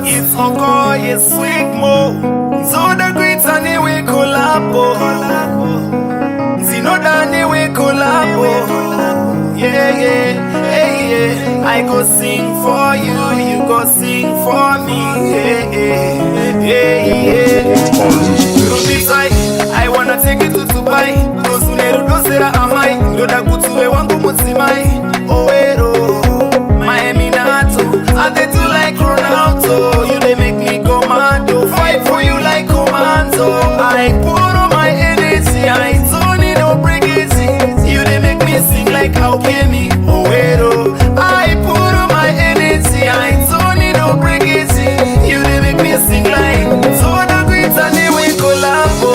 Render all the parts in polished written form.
It's Okoye, swagmore. So the great and we collabo. Zinodani we collabo. Yeah, yeah, hey, yeah. I go sing for you, you go sing for me. Yeah, yeah, yeah, yeah. Ruby tight, I wanna take you to Dubai. Rosuneru dosera amai, doda kutuwe wangu mutimai. Owero, Miami nato, I dey do like Ronaldo. You dey make me go mando, fight for you like commando. I put all my energy, I don't need no break easy. You dey make me sing like how can me. Owero, I put all my energy, I don't need no break easy. You dey make me sing like so the great and they we collabo.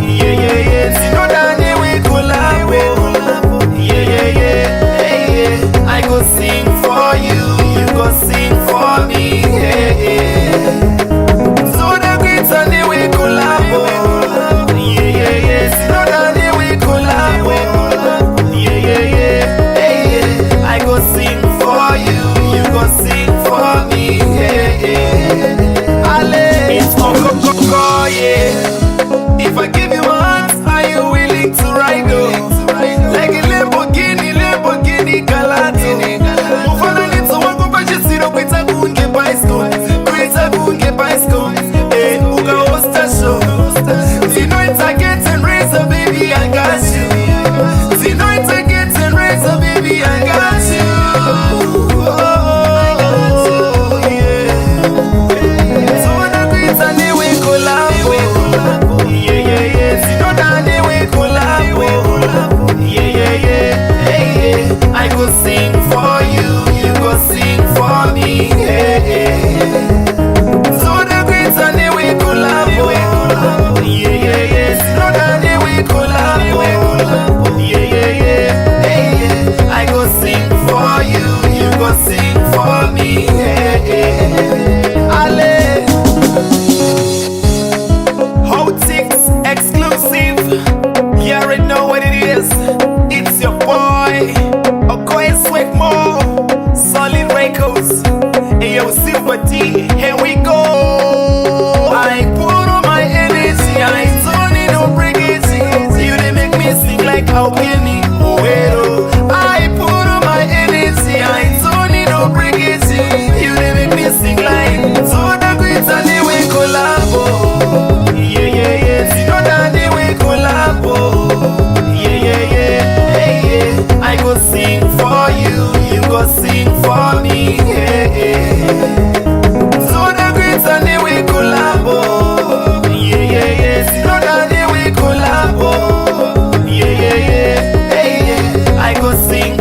Yeah, yeah, yeah. Zinodani we collabo. Yeah, yeah, yeah. Hey, yeah. I go sing for you, you go sing for me. Yeah, yeah. So the great and they we collabo. Yeah, yeah, yeah. Zinodani we collabo. Yeah, yeah, yeah. Hey, yeah. I go sing for you, you go sing for me. Yeah, yeah. Ale, it's Okoko, yeah. If I give you my hands, are you willing to ride though? Like a Lamborghini Galato. Mufana nito wangu baje siro kwita kunge bicycle. Kwita kunge bicycle. Uka hosta show. Zino ita get and raise a baby, I got you. Zino ita get and raise a baby, I got you. Oh, yeah. So the great and they we collabo. Yeah, yeah, yeah. Zinodani we collabo. Yeah, yeah, yeah. Hey, yeah. I go sing for you, you go sing for me. Yeah, yeah. So the great and they we collabo. Yeah, yeah, yeah. Zinodani we collabo. Yeah, yeah, yeah. Hey, yeah. I go sing for you, you go sing for me. Yeah, yeah. Ale. Hot Six exclusive. You already know what it is. It's your boy, Okoye Swagmore, Solid Records. And yo, Silver D, here we go. I put all my energy, I don't need no break easy. You dey make me sing like how can me. Owero, I put all my energy, I don't need no break easy. You dey make me sing like so the great and they we collabo. Yeah, yeah, yeah. Zinodani we collabo. Yeah, yeah, yeah. Hey, yeah. I go sing for you, you go sing for me. Yeah, yeah. So the great and they we collabo. Yeah, yeah, yeah. Zinodani we collabo. Yeah, yeah, yeah. Hey, yeah. I go sing